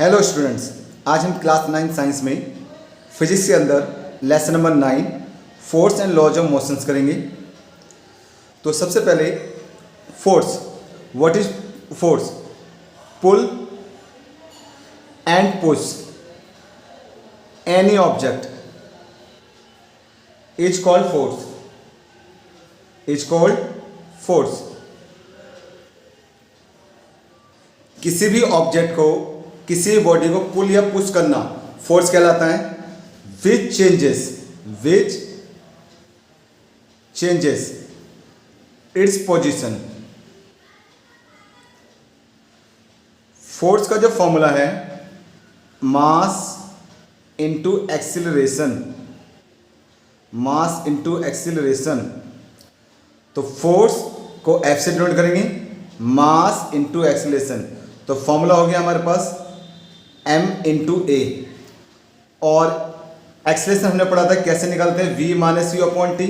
Hello students, आज हम class 9 science में फिजिक्स के अंदर lesson number 9 force and laws of motions करेंगे। तो सबसे पहले force, what is force? Pull and push any object is called force, is called force. किसी भी ऑब्जेक्ट को, किसी भी बॉडी को पुल या पुश करना फोर्स कहलाता है। विच चेंजेस इट्स पोजीशन। फोर्स का जो फॉर्मूला है mass into acceleration, mass into acceleration. तो फोर्स को एफ से डिनोट करेंगे, मास इंटू एक्सीलरेशन। तो फॉर्मूला हो गया हमारे पास m इंटू ए। और एक्सीलरेशन हमने पढ़ा था कैसे निकालते हैं, v minus u upon T.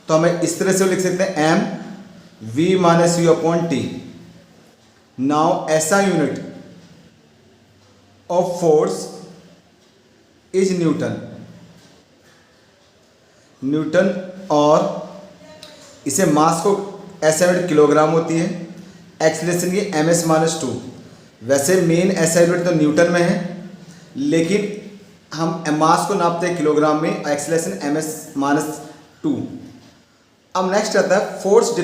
तो हमें इस तरह से लिख सकते हैं m v minus u upon t. Now ऐसा unit of force is newton. और इसे मास को ऐसा यूनिट किलोग्राम होती है, एक्सीलरेशन की ms माइनस टू। वैसे मेन ऐसा यूनिट तो न्यूटन में है, लेकिन हम मास को नापते हैं किलोग्राम में, एक्सीलरेशन ms माइनस टू। अब नेक्स्ट आता है force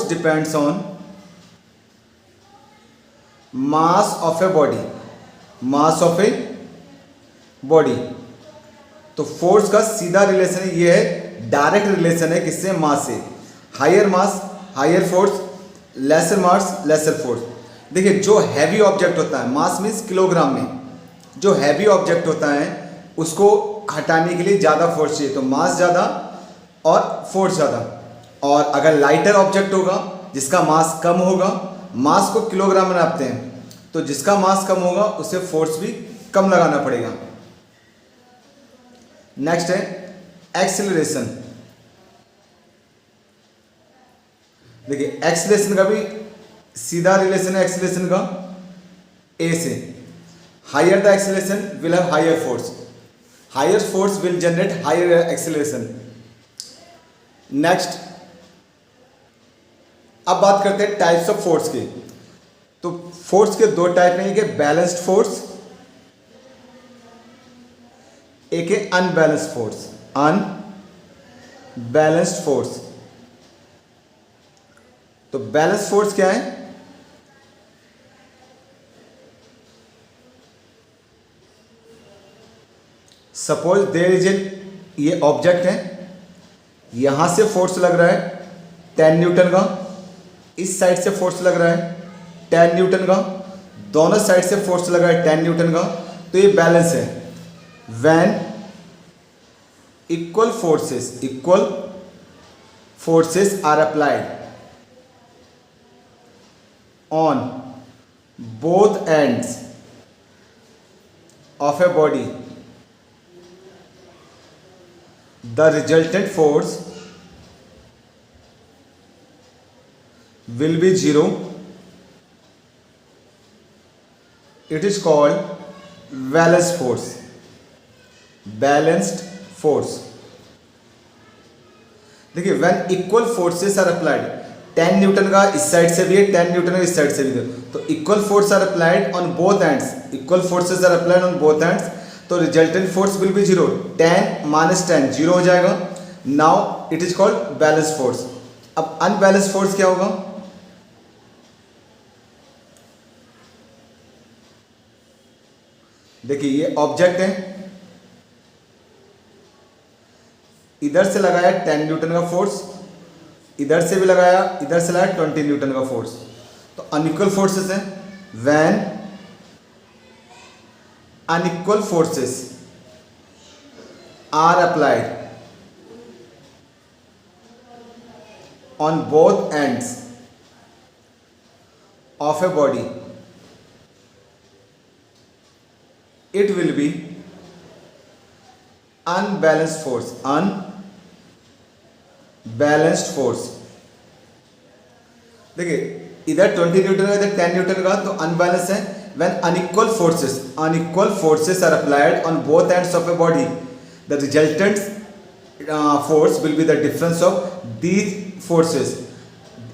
depends on mass of a body. तो फोर्स का सीधा रिलेशन ये है, डायरेक्ट रिलेशन है किससे? मास से। हायर मास हायर फोर्स, लेसर मास लेसर फोर्स। देखिए जो हैवी ऑब्जेक्ट होता है, मास मीन्स किलोग्राम में, जो हैवी ऑब्जेक्ट होता है उसको हटाने के लिए ज़्यादा फोर्स चाहिए, तो मास ज़्यादा और फोर्स ज़्यादा। और अगर लाइटर ऑब्जेक्ट होगा जिसका मास कम होगा, मास को किलोग्राम में नापते हैं, तो जिसका मास कम होगा उसे फोर्स भी कम लगाना पड़ेगा। नेक्स्ट है एक्सीलरेशन। देखिए एक्सीलरेशन का भी सीधा रिलेशन है एक्सीलरेशन का ए से। Higher the acceleration will have higher force, higher force will generate higher acceleration. Next, अब बात करते हैं टाइप्स ऑफ फोर्स के। तो फोर्स के दो टाइप हैं, एक है बैलेंस्ड फोर्स, एक है अनबैलेंस्ड फोर्स। Unbalanced force. तो बैलेंस फोर्स क्या है? सपोज देयर इज ये ऑब्जेक्ट है, यहां से फोर्स लग रहा है 10 न्यूटन का, इस साइड से फोर्स लग रहा है 10 न्यूटन का, दोनों साइड से फोर्स लग रहा है 10 न्यूटन का, तो ये बैलेंस है। When equal forces are applied on both ends of a body, the resultant force will be zero. It is called balanced force. Balanced force. देखिए when equal forces are applied, 10 Newton का इस side से भी है, 10 Newton का इस side से भी है, तो equal force are applied on both ends, equal forces are applied on both ends, तो resultant force will be zero. 10 minus 10 zero हो जाएगा। Now it is called balance force. अब अनबैलेंस फोर्स क्या होगा? देखिए ये ऑब्जेक्ट है, इधर से लगाया 10 न्यूटन का फोर्स, इधर से भी लगाया, इधर से लगाया 20 न्यूटन का फोर्स, तो अनइक्वल फोर्सेस हैं। When unequal forces are applied on both ends of a body, it will be unbalanced force. Balanced force. देखिए इधर 20 न्यूटन का इधर 10 न्यूटन का, तो अनबैलेंस है। When unequal forces are applied on both ends of a body, the resultant force will be the difference of these forces.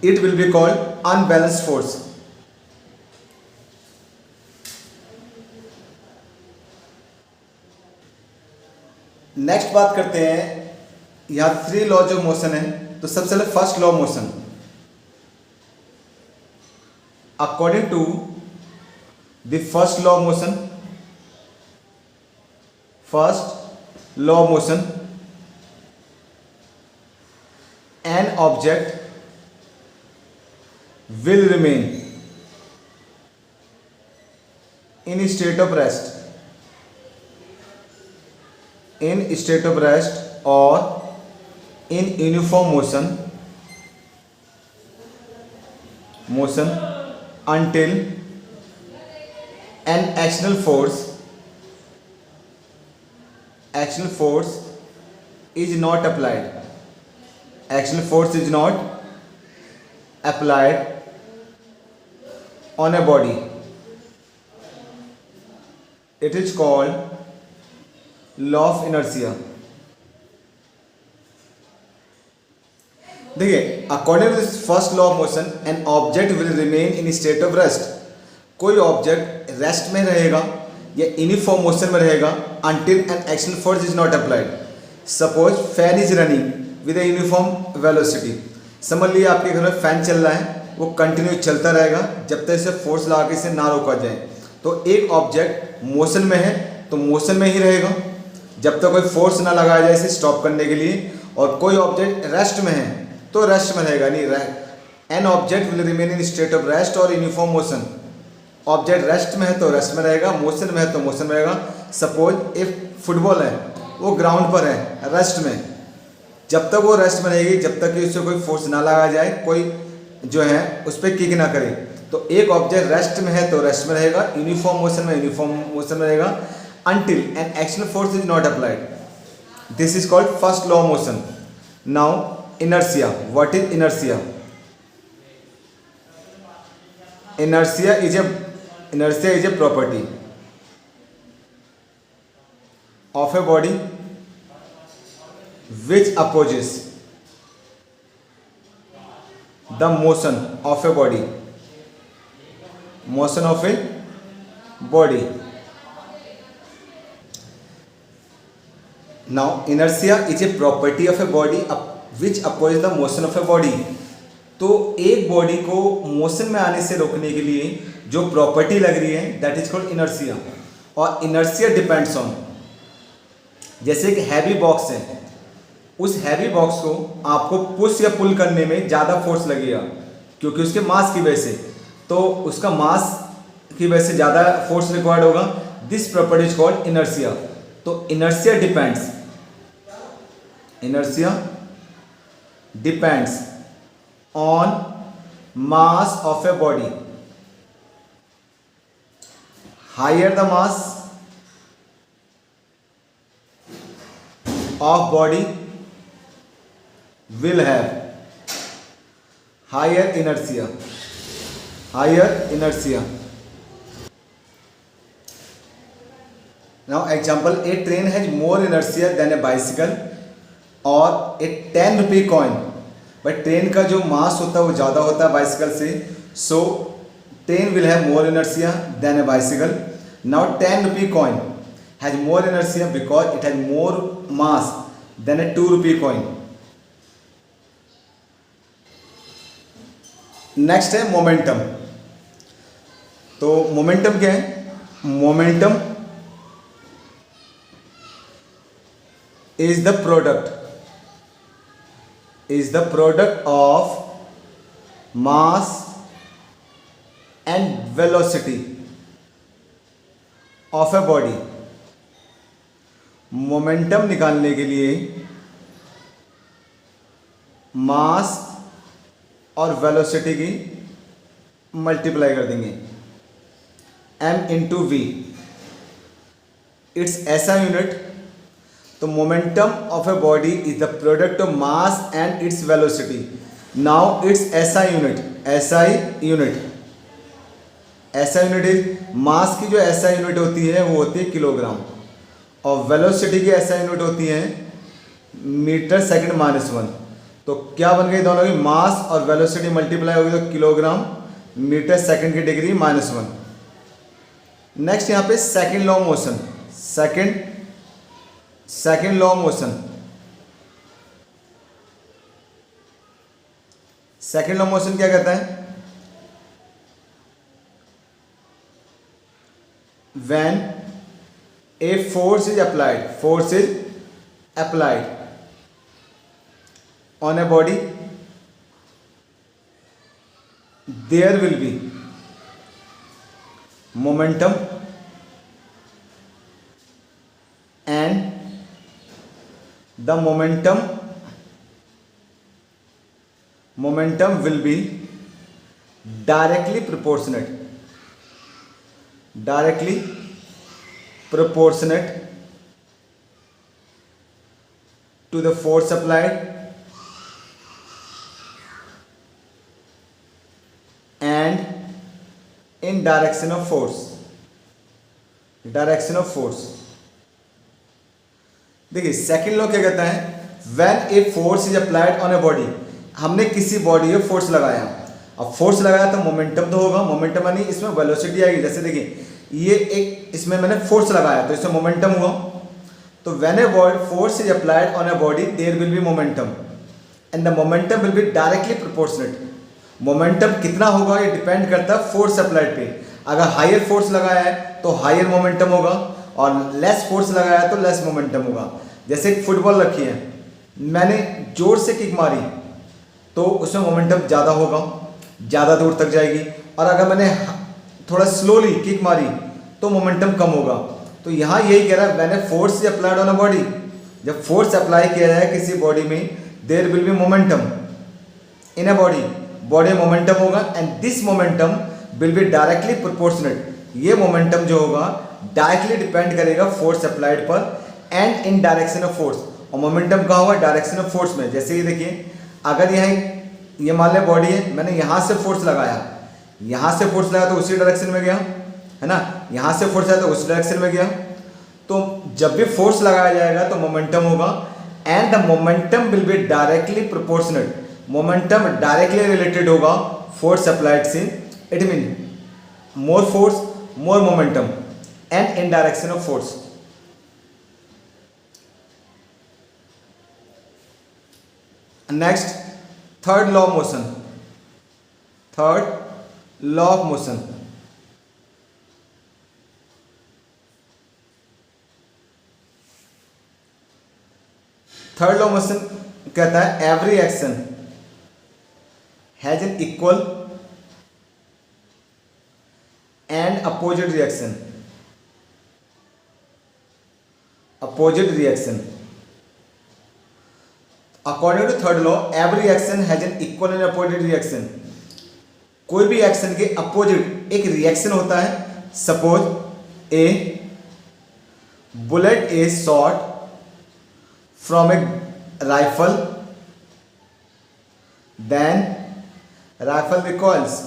It will be called unbalanced force. Next बात करते हैं, यहाँ 3 laws of motion है। तो सबसे पहले first law of motion, according to the first law of motion, first law of motion, an object will remain in state of rest or in uniform motion until an actional force is not applied. Actional force is not applied on a body. It is called law of inertia. देखिए, according to this first law of motion, an object will remain in state of rest. कोई object rest में रहेगा या uniform motion में रहेगा until an action force is not applied. Suppose fan is running with uniform velocity. समझ लिया आपके घर में फैन चल रहा है, वो कंटिन्यू चलता रहेगा जब तक इसे फोर्स लगा के इसे ना रोका जाए। तो एक ऑब्जेक्ट मोशन में है तो मोशन में ही रहेगा जब तक कोई फोर्स ना लगाया जाए इसे स्टॉप करने के लिए, और कोई ऑब्जेक्ट रेस्ट में है तो रेस्ट में रहेगा नहीं। An object will remain in state of rest और यूनिफॉर्म मोशन। ऑब्जेक्ट रेस्ट में है तो रेस्ट में रहेगा, मोशन में है तो मोशन में रहेगा। सपोज इफ फुटबॉल है, वो ग्राउंड पर है रेस्ट में, जब तक वो रेस्ट में रहेगी, जब तक कि उससे कोई फोर्स ना लगाया जाए, कोई जो है उस पर किक ना करे। तो एक ऑब्जेक्ट रेस्ट में है तो रेस्ट में रहेगा, यूनिफॉर्म मोशन में रहेगा until an action force is not applied. This is called first law of motion. Now inertia. What is inertia? Inertia is a property of a body which opposes the motion of a body. Now inertia is a property of a body which opposes the motion of a body. तो एक body को motion में आने से रोकने के लिए जो प्रॉपर्टी लग रही है दैट इज कॉल्ड इनर्शिया। और इनर्शिया डिपेंड्स ऑन, जैसे एक हैवी बॉक्स है, उस हैवी बॉक्स को आपको पुश या पुल करने में ज़्यादा फोर्स लगेगा क्योंकि उसके मास की वजह से, तो उसका मास की वजह से ज़्यादा फोर्स रिक्वायर्ड होगा। This property is called inertia. तो inertia depends on mass of a body. Higher the mass of body will have higher inertia. Now example, a train has more inertia than a bicycle or a 10 rupee coin. But train का जो मास होता है वो ज़्यादा होता है bicycle से, so train will have more inertia than a bicycle. Now 10 rupee coin has more inertia because it has more mass than a 2 rupee coin। Next है मोमेंटम। तो मोमेंटम क्या है? Momentum is the product of mass and velocity of a body. Momentum निकालने के लिए मास और velocity की multiply कर देंगे, m इंटू वी, इट्स ऐसा यूनिट। तो momentum of a body is the product of mass and its velocity. Now it's SI unit, SI unit is mass की जो एसआई यूनिट होती है वो होती है किलोग्राम, और वेलोसिटी की एसआई यूनिट होती है मीटर सेकंड माइनस 1। तो क्या बन गई दोनों की, मास और वेलोसिटी मल्टीप्लाई होगी तो किलोग्राम मीटर सेकंड की डिग्री माइनस 1। नेक्स्ट यहाँ पे second law motion, second law motion, second law motion क्या कहता है, when a force is applied on a body, there will be momentum and the momentum will be directly proportionate to the force applied and in direction of force, देखिए second law क्या कहता है, when a force is applied on a body, हमने किसी body पे force लगाया, अब force लगाया तो मोमेंटम तो होगा, मोमेंटम यानी इसमें वेलोसिटी आएगी। जैसे देखिए ये एक इसमें मैंने फोर्स लगाया तो इसमें मोमेंटम हुआ, तो when a force is applied on a body there will be momentum and the momentum will be directly proportionate. Momentum कितना होगा ये डिपेंड करता है फोर्स अप्लाइड पे। अगर हायर फोर्स लगाया है तो हायर मोमेंटम होगा और लेस फोर्स लगाया है तो लेस मोमेंटम होगा। जैसे एक फुटबॉल रखी है, मैंने जोर से किक मारी तो उसमें मोमेंटम ज़्यादा होगा, ज़्यादा दूर तक जाएगी, और अगर मैंने थोड़ा स्लोली किक मारी तो मोमेंटम कम होगा। तो यहाँ यही कह रहा है when a force is applied on a body, जब फोर्स अप्लाई किया जाए किसी बॉडी में there will be momentum in a body, body momentum होगा and this momentum will be directly proportionate. ये मोमेंटम जो होगा डायरेक्टली डिपेंड करेगा फोर्स अप्लाइड पर and in direction of force. और मोमेंटम कहाँ होगा, डायरेक्शन ऑफ फोर्स में। जैसे ये देखिए अगर यहाँ ये मान लिया बॉडी है, मैंने यहाँ से फोर्स लगाया, यहाँ से फोर्स लगाया तो उसी डायरेक्शन में गया, है ना, यहाँ से फोर्स आया तो उस डायरेक्शन में गया। तो जब भी फोर्स लगाया जाएगा तो मोमेंटम होगा and the momentum will be directly proportionate. Momentum directly related होगा फोर्स अप्लाइड से। It mean more force more momentum and in direction of force. Next third law of motion, third law of motion. Third law of motion कहता है every action has an equal and opposite reaction, according to third law every action has an equal and opposite reaction. कोई भी action के opposite एक reaction होता है। Suppose a bullet is shot from a rifle, then rifle recoils.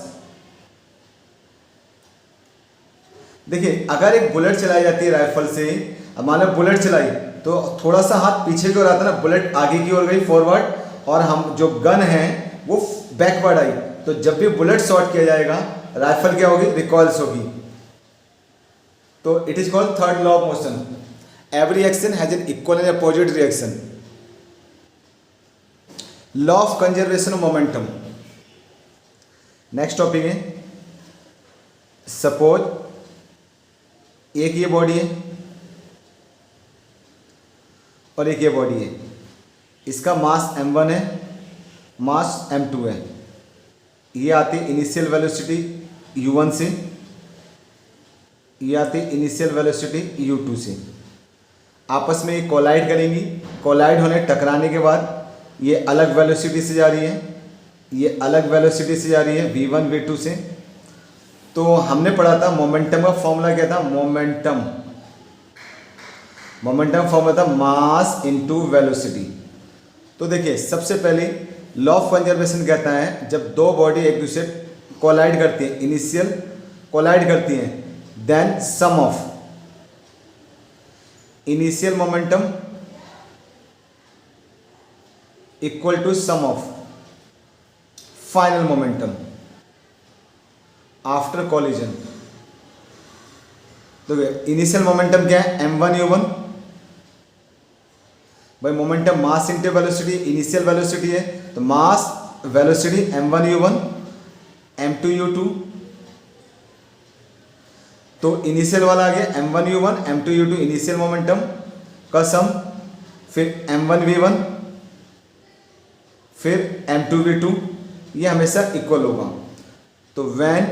देखिए अगर एक bullet चलाई जाती है राइफल से, अब मान लो बुलेट चलाई तो थोड़ा सा हाथ पीछे की ओर आता है ना, बुलेट आगे की ओर गई फॉरवर्ड, और हम जो गन है वो बैकवर्ड आई। तो जब भी बुलेट शॉट किया जाएगा राइफल क्या होगी, रिकॉइल्स होगी। तो it is called third law of motion, every action has an equal and opposite reaction. Law of conservation of momentum. Next topic है, सपोज एक ये बॉडी है और एक ये बॉडी है, इसका मास m1 है, मास m2 है। ये आती है इनिशियल वेलोसिटी u1 से, ये आती है इनिशियल वेलोसिटी u2 से। आपस में ये कोलाइड करेंगी, कोलाइड होने टकराने के बाद ये अलग वेलोसिटी से जा रही है, ये अलग वेलोसिटी से जा रही है v1 v2 से। तो हमने पढ़ा था मोमेंटम का फॉर्मूला क्या था, मोमेंटम फॉर्मूला था मास इनटू वेलोसिटी। तो देखिए सबसे पहले लॉ ऑफ कंजर्वेशन कहता है जब दो बॉडी एक दूसरे कोलाइड करती हैं, इनिशियल कोलाइड करती हैं, then sum of initial momentum equal to sum of final momentum after collision. तो इनिशियल मोमेंटम क्या है, m1u1, भाई momentum mass into velocity, initial velocity है तो मास वेलोसिटी m1u1 m2u2, तो इनिशियल वाला आ गया m1u1 m2u2 इनिशियल मोमेंटम का सम, फिर m1v1 फिर m2v2, ये हमेशा इक्वल होगा। तो व्हेन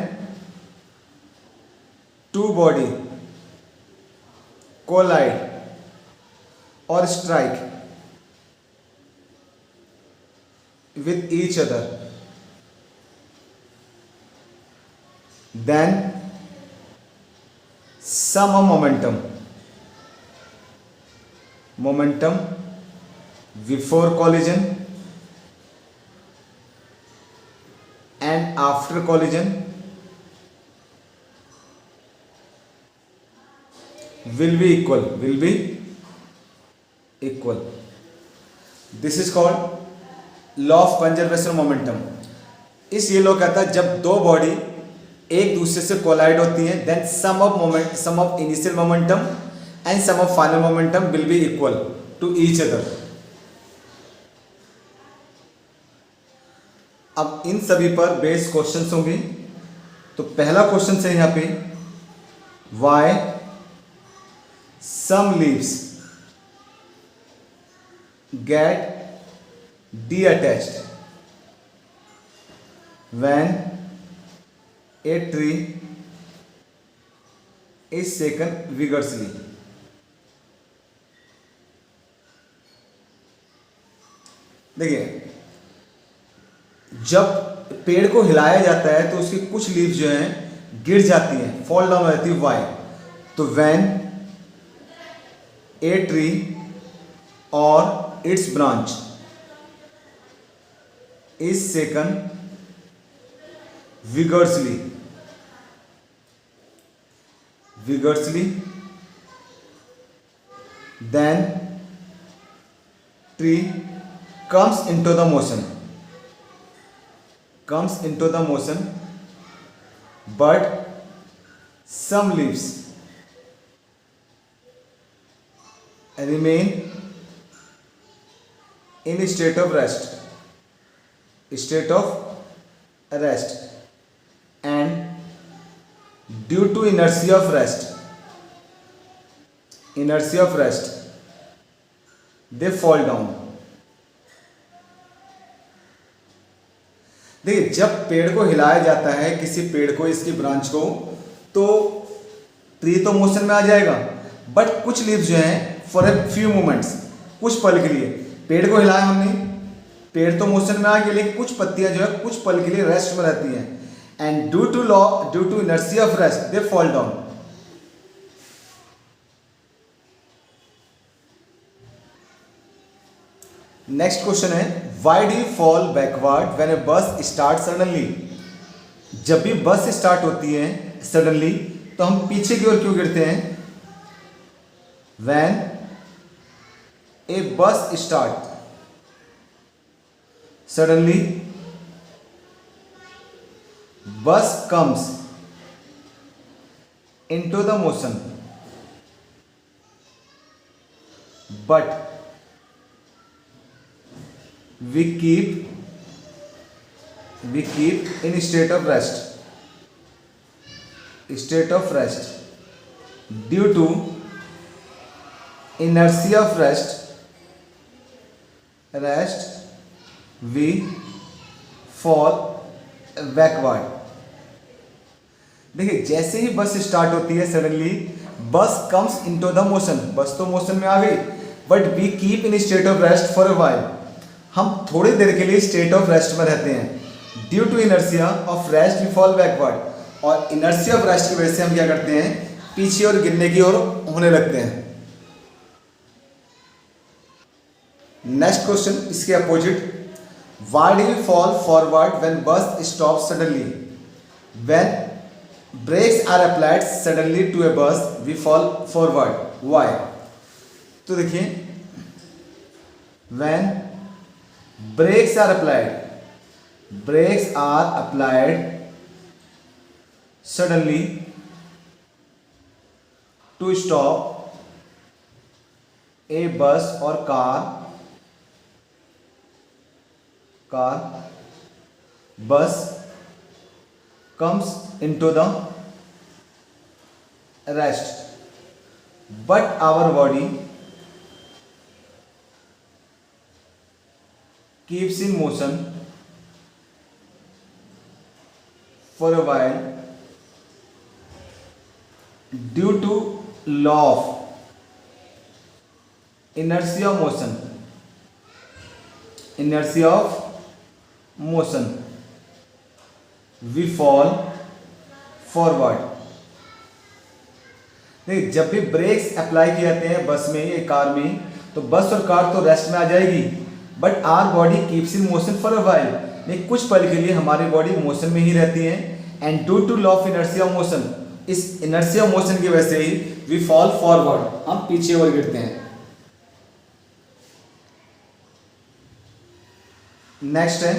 टू बॉडी कोलाइड और strike with each other, then sum of momentum before collision and after collision will be equal. This is called law of conservation momentum. इस ये लॉ कहता है जब दो बॉडी एक दूसरे से कोलाइड होती हैं, then sum of initial momentum and sum of final momentum will be equal to each other. अब इन सभी पर बेस्ड क्वेश्चंस होंगे। तो पहला क्वेश्चन है यहाँ पे, why some leaves get detached when a tree is shaken vigorously। देखिए, जब पेड़ को हिलाया जाता है तो उसकी कुछ लीव्स जो हैं गिर जाती हैं, फॉल डाउन हो जाती है। वाई? तो व्हेन ए ट्री और it's branch is shaken vigorously, then tree comes into the motion, but some leaves remain in state of rest, and due to inertia of rest they fall down। देखिए, जब पेड़ को हिलाया जाता है, किसी पेड़ को, इसकी ब्रांच को, तो ट्री तो मोशन में आ जाएगा, बट कुछ लीव्स जो हैं फॉर ए फ्यू मोमेंट्स, कुछ पल के लिए, पेड़ को हिलाया हमने, पेड़ तो मोशन में आ गया, लेकिन कुछ पत्तियां जो है कुछ पल के लिए रेस्ट में रहती हैं, and due to inertia of rest they fall down. Next question है, why do you fall backward when a bus start suddenly. जब भी बस स्टार्ट होती है सडनली तो हम पीछे की ओर क्यों गिरते हैं? When a bus start suddenly bus comes into the motion, but we keep in state of rest due to inertia of rest we fall backward। देखिए, जैसे ही बस स्टार्ट होती है सडनली बस कम्स इनटू द मोशन, बस तो motion में आ गई, but we keep in state of rest for a while, हम थोड़ी देर के लिए स्टेट ऑफ रेस्ट में रहते हैं। Due to inertia of rest we fall backward, और इनर्शिया ऑफ रेस्ट की वजह से हम क्या करते हैं, पीछे और गिरने की ओर होने लगते हैं। नेक्स्ट क्वेश्चन इसके opposite, Why do we fall forward when bus stops suddenly? When brakes are applied suddenly to a bus, we fall forward. Why? तो देखिए, when brakes are applied suddenly to stop a bus or car, bus comes into the rest, but our body keeps in motion for a while due to law of inertia of motion. We fall forward. देखिए, जब भी breaks apply किए जाते हैं बस में या car में, तो बस और कार तो रेस्ट में आ जाएगी, but our body keeps in motion for a while, नहीं कुछ पल के लिए हमारी बॉडी मोशन में ही रहती है. And due to law of inertia of motion, इस इनर्शिया ऑफ मोशन की वजह से ही वी फॉल फॉरवर्ड, हम पीछे और गिरते हैं. नेक्स्ट है,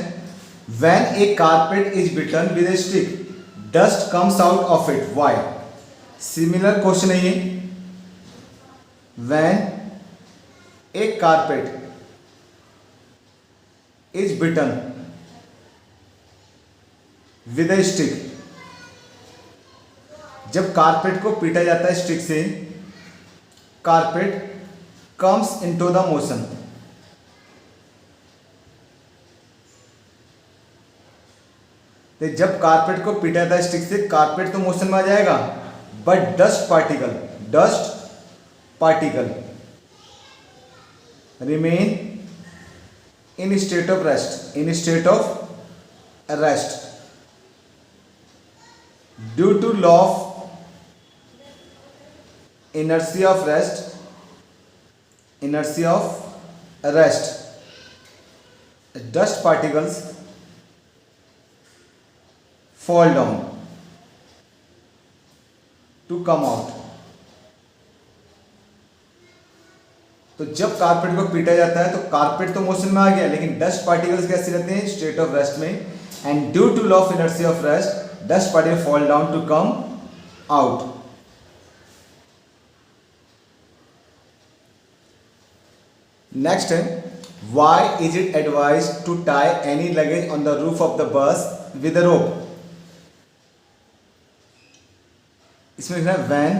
when a carpet is beaten with a stick dust comes out of it. Why? Similar question है ये. When a carpet is beaten with a stick, जब कारपेट को पीटा जाता है स्टिक से, carpet comes into the motion. जब carpet को पीटा जाता है स्टिक से, कारपेट तो मोशन में आ जाएगा, but dust particle remain in state of rest due to law of inertia of rest, dust particles fall down to come out. तो जब कारपेट को पीटा जाता है तो कारपेट तो मोशन में आ गया, लेकिन डस्ट पार्टिकल्स कैसे रहते हैं? स्टेट ऑफ रेस्ट में. And due to law of inertia of rest, dust particle fall down to come out. Next है, why is it advise to tie any luggage on the roof of the bus with a rope? इसमें लिखना है, when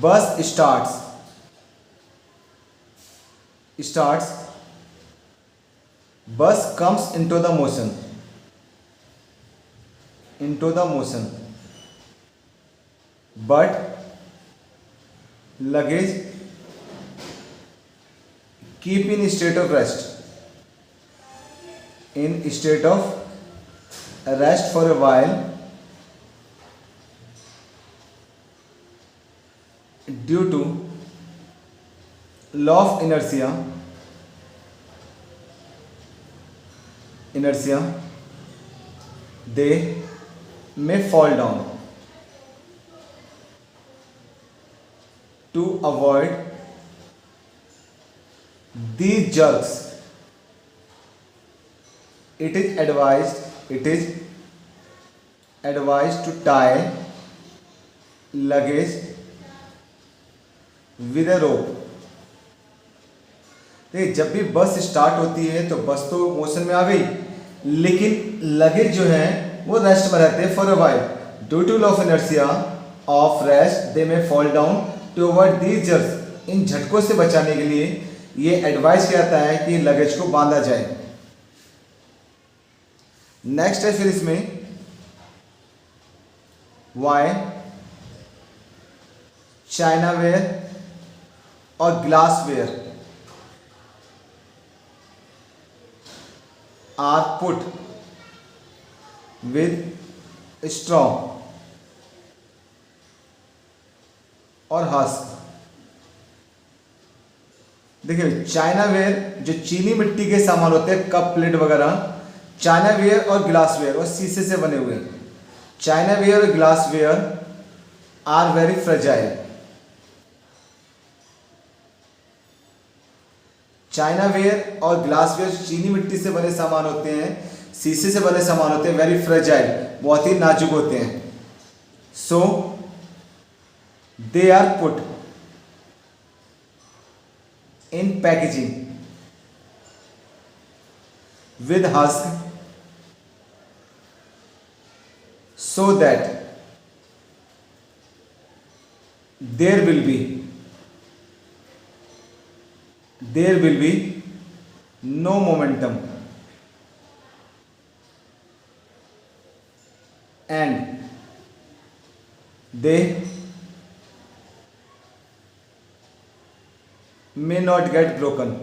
बस starts bus comes into the motion but luggage keep in state of rest for a while due to law of inertia they may fall down. To avoid these jerks, it is advised to tie luggage with a rope. देखिए, जब भी बस start होती है तो बस तो motion में आ गई, लेकिन लगेज जो है वो रेस्ट में रहते हैं for a while. Due to law of inertia of rest they में fall down to avoid these jerks. इन झटकों से बचाने के लिए ये एडवाइस किया जाता है कि लगेज को बांधा जाए. नेक्स्ट है फिर इसमें, व्हाई चाइना वेयर और glass ware are put with straw or husk देखिए चाइना वेयर जो चीनी मिट्टी के सामान होते हैं, कप प्लेट वगैरह, चाइना वेयर और ग्लास वेयर और शीशे से बने हुए, चाइना वेयर और glass ware are very fragile. China ware और ग्लास वेयर चीनी मिट्टी से बने सामान होते हैं, शीशे से बने सामान होते हैं, वेरी फ्रेजाइल, बहुत ही नाजुक होते हैं। So they are put in packaging with husk so that there will be no momentum and they may not get broken।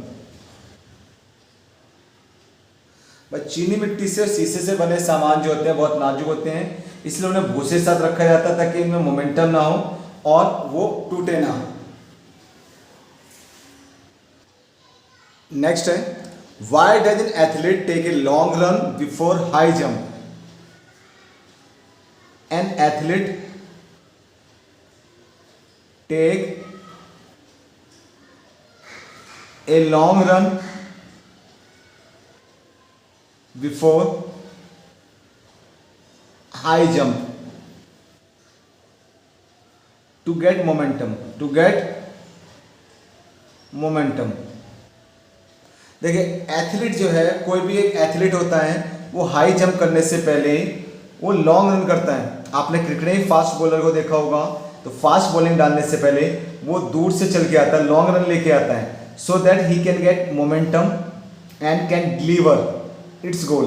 बस चीनी मिट्टी से और शीशे से बने सामान जो होते हैं बहुत नाजुक होते हैं, इसलिए उन्हें भूसे साथ रखा जाता है ताकि इनमें मोमेंटम ना हो और वो टूटे ना। नेक्स्ट है, why does an athlete take a long run before high jump? An athlete take a long run before high jump to get momentum। देखिए एथलीट जो है, कोई भी एक एथलीट होता है, वो हाई जंप करने से पहले वो लॉन्ग रन करता है। आपने क्रिकेट में फास्ट बॉलर को देखा होगा, तो फास्ट बॉलिंग डालने से पहले वो दूर से चल के आता है, लॉन्ग रन लेके आता है, so that he can get momentum and can deliver it's goal.